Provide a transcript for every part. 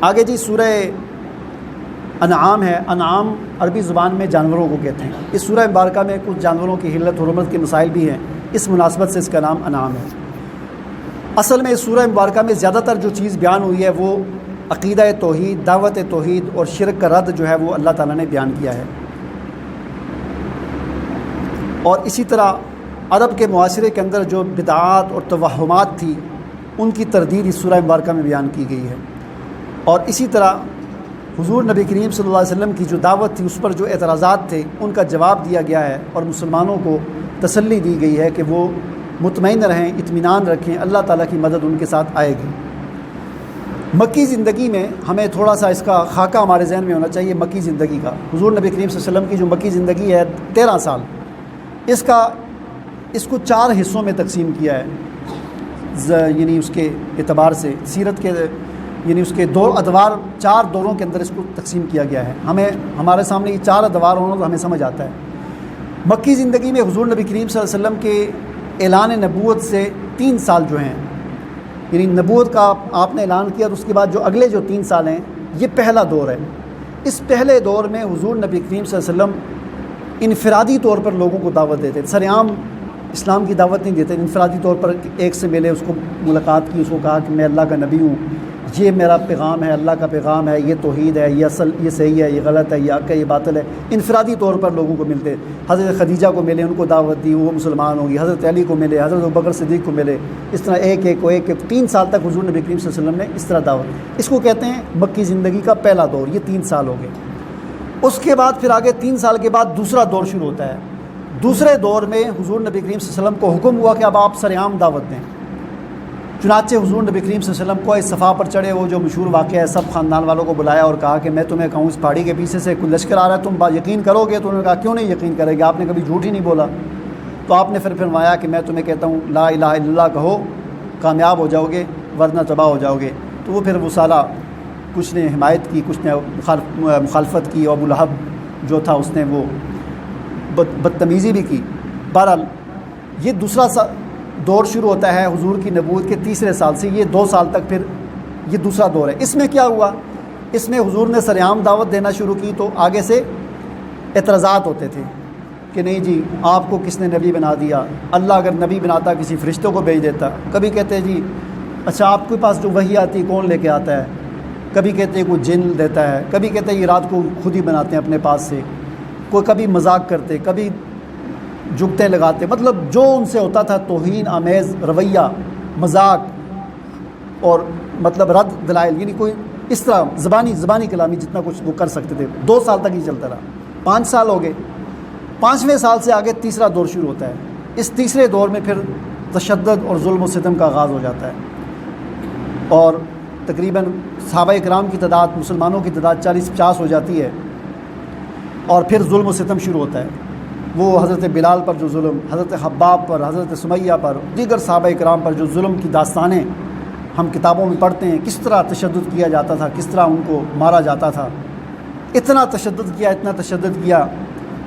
آگے جی سورہ انعام ہے. انعام عربی زبان میں جانوروں کو کہتے ہیں. اس سورہ مبارکہ میں کچھ جانوروں کی حلت حرمت کے مسائل بھی ہیں، اس مناسبت سے اس کا نام انعام ہے. اصل میں اس سورہ مبارکہ میں زیادہ تر جو چیز بیان ہوئی ہے وہ عقیدہ توحید، دعوت توحید اور شرک کا رد جو ہے وہ اللہ تعالیٰ نے بیان کیا ہے. اور اسی طرح عرب کے معاشرے کے اندر جو بدعات اور توہمات تھی ان کی تردید اس سورہ مبارکہ میں بیان کی گئی ہے. اور اسی طرح حضور نبی کریم صلی اللہ علیہ وسلم کی جو دعوت تھی اس پر جو اعتراضات تھے ان کا جواب دیا گیا ہے، اور مسلمانوں کو تسلی دی گئی ہے کہ وہ مطمئن رہیں، اطمینان رکھیں، اللہ تعالیٰ کی مدد ان کے ساتھ آئے گی. مکی زندگی میں ہمیں تھوڑا سا اس کا خاکہ ہمارے ذہن میں ہونا چاہیے. مکی زندگی کا حضور نبی کریم صلی اللہ علیہ وسلم کی جو مکی زندگی ہے 13 سال، اس کو 4 حصوں میں تقسیم کیا ہے. یعنی اس کے اعتبار سے سیرت کے یعنی اس کے 2 ادوار 4 دوروں کے اندر اس کو تقسیم کیا گیا ہے. ہمارے سامنے یہ 4 ادوار ہوں تو ہمیں سمجھ آتا ہے. مکی زندگی میں حضور نبی کریم صلی اللہ علیہ وسلم کے اعلان نبوت سے 3 سال جو ہیں، یعنی نبوت کا آپ نے اعلان کیا تو اس کے بعد جو اگلے جو 3 سال ہیں یہ پہلا دور ہے. اس پہلے دور میں حضور نبی کریم صلی اللہ علیہ وسلم انفرادی طور پر لوگوں کو دعوت دیتے، سرعام اسلام کی دعوت نہیں دیتے. انفرادی طور پر ایک سے ملے، اس کو ملاقات کی، اس کو کہا کہ میں اللہ کا نبی ہوں، یہ میرا پیغام ہے، اللہ کا پیغام ہے، یہ توحید ہے، یہ اصل، یہ صحیح ہے، یہ غلط ہے، یہ حق ہے، یہ باطل ہے. انفرادی طور پر لوگوں کو ملتے. حضرت خدیجہ کو ملے، ان کو دعوت دی، وہ مسلمان ہوگی. حضرت علی کو ملے، حضرت ابوبکر صدیق کو ملے. اس طرح ایک 3 سال تک حضور نبی کریم صلی اللہ علیہ وسلم نے اس طرح دعوت. اس کو کہتے ہیں مکی زندگی کا پہلا دور. یہ 3 سال ہو گئے. اس کے بعد پھر آگے 3 سال کے بعد دوسرا دور شروع ہوتا ہے. دوسرے دور میں حضور نبی کریم صلی اللہ علیہ وسلم کو حکم ہوا کہ اب آپ سرعام دعوت دیں. چنانچہ حضور نبی کریم صلی اللہ علیہ وسلم کو اس صفا پر چڑھے، وہ جو مشہور واقعہ ہے، سب خاندان والوں کو بلایا اور کہا کہ میں تمہیں کہوں اس پہاڑی کے پیچھے سے کوئی لشکر آ رہا ہے، تم یقین کرو گے؟ تو انہوں نے کہا کیوں نہیں یقین کرے گا، آپ نے کبھی جھوٹ ہی نہیں بولا. تو آپ نے پھر فرمایا کہ میں تمہیں کہتا ہوں لا الہ الا اللہ کہو، کامیاب ہو جاؤ گے ورنہ تباہ ہو جاؤ گے. تو وہ پھر وہ سالہ کچھ نے حمایت کی، کچھ نے مخالفت کی، اور ابو لہب جو تھا اس نے وہ بدتمیزی بھی کی. بہرحال یہ دوسرا دور شروع ہوتا ہے حضور کی نبوت کے تیسرے سال سے. یہ 2 سال تک پھر یہ دوسرا دور ہے. اس میں کیا ہوا؟ اس میں حضور نے سرعام دعوت دینا شروع کی تو آگے سے اعتراضات ہوتے تھے کہ نہیں جی آپ کو کس نے نبی بنا دیا؟ اللہ اگر نبی بناتا کسی فرشتوں کو بھیج دیتا. کبھی کہتے جی اچھا آپ کے پاس جو وحی آتی ہے کون لے کے آتا ہے؟ کبھی کہتے ہیں کوئی جن دیتا ہے، کبھی کہتے ہیں یہ رات کو خود ہی بناتے ہیں اپنے پاس سے. کوئی کبھی مذاق کرتے، کبھی جگتیں لگاتے. مطلب جو ان سے ہوتا تھا توہین آمیز رویہ، مذاق اور مطلب رد دلائل، یعنی کوئی اس طرح زبانی کلامی جتنا کچھ وہ کر سکتے تھے. 2 سال تک یہ چلتا رہا. 5 سال ہو گئے. 5ویں سال سے آگے تیسرا دور شروع ہوتا ہے. اس تیسرے دور میں پھر تشدد اور ظلم و ستم کا آغاز ہو جاتا ہے، اور تقریباً صحابہ کرام کی تعداد، مسلمانوں کی تعداد 40-50 ہو جاتی ہے. اور پھر ظلم و ستم شروع ہوتا ہے. وہ حضرت بلال پر جو ظلم، حضرت حباب پر، حضرت سمیہ پر، دیگر صحابہ کرام پر جو ظلم کی داستانیں ہم کتابوں میں پڑھتے ہیں، کس طرح تشدد کیا جاتا تھا، کس طرح ان کو مارا جاتا تھا. اتنا تشدد کیا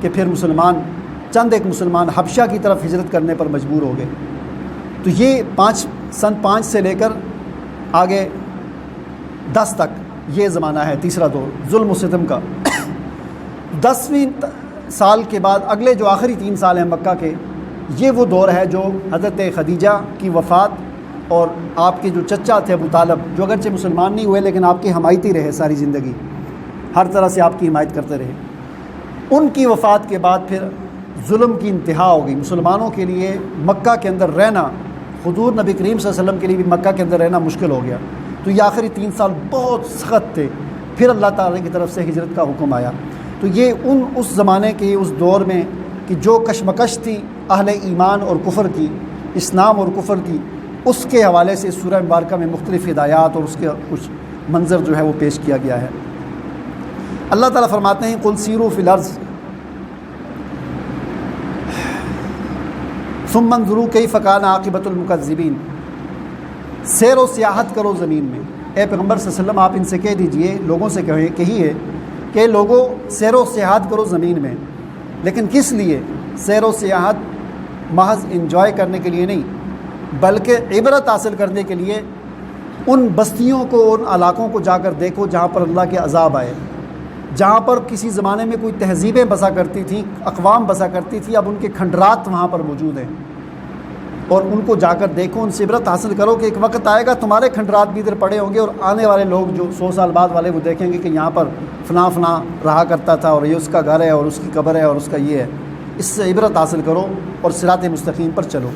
کہ پھر چند ایک مسلمان حبشہ کی طرف ہجرت کرنے پر مجبور ہو گئے. تو یہ سن 5 سے لے کر آگے 10 تک یہ زمانہ ہے تیسرا دور ظلم و ستم کا. 10ویں سال کے بعد اگلے جو آخری 3 سال ہیں مکہ کے، یہ وہ دور ہے جو حضرت خدیجہ کی وفات اور آپ کے جو چچا تھے ابو طالب، جو اگرچہ مسلمان نہیں ہوئے لیکن آپ کی حمایتی رہے ساری زندگی، ہر طرح سے آپ کی حمایت کرتے رہے. ان کی وفات کے بعد پھر ظلم کی انتہا ہو گئی. مسلمانوں کے لیے مکہ کے اندر رہنا، حضور نبی کریم صلی اللہ علیہ وسلم کے لیے بھی مکہ کے اندر رہنا مشکل ہو گیا. تو یہ آخری 3 سال بہت سخت تھے. پھر اللہ تعالیٰ کی طرف سے ہجرت کا حکم آیا. تو یہ اس زمانے کے اس دور میں کہ جو کشمکش تھی اہل ایمان اور کفر کی، اسلام اور کفر کی، اس کے حوالے سے سورہ مبارکہ میں مختلف ہدایات اور اس کے کچھ منظر جو ہے وہ پیش کیا گیا ہے. اللہ تعالیٰ فرماتے ہیں قل سیروا فی الارض ثم انظروا کیف کان عاقبۃ المکذبین. سیر و سیاحت کرو زمین میں. اے پیغمبر صلی اللہ علیہ وسلم آپ ان سے کہہ دیجئے، لوگوں سے کہیے کہ لوگوں سیر و سیاحت کرو زمین میں. لیکن کس لیے؟ سیر و سیاحت محض انجوائے کرنے کے لیے نہیں، بلکہ عبرت حاصل کرنے کے لیے ان بستیوں کو، ان علاقوں کو جا کر دیکھو جہاں پر اللہ کے عذاب آئے، جہاں پر کسی زمانے میں کوئی تہذیبیں بسا کرتی تھیں، اقوام بسا کرتی تھی، اب ان کے کھنڈرات وہاں پر موجود ہیں، اور ان کو جا کر دیکھو، ان سے عبرت حاصل کرو کہ ایک وقت آئے گا تمہارے کھنڈرات بھی ادھر پڑے ہوں گے، اور آنے والے لوگ جو 100 سال بعد والے وہ دیکھیں گے کہ یہاں پر فلاں فلاں رہا کرتا تھا، اور یہ اس کا گھر ہے، اور اس کی قبر ہے، اور اس کا یہ ہے۔ اس سے عبرت حاصل کرو اور صراط مستقیم پر چلو۔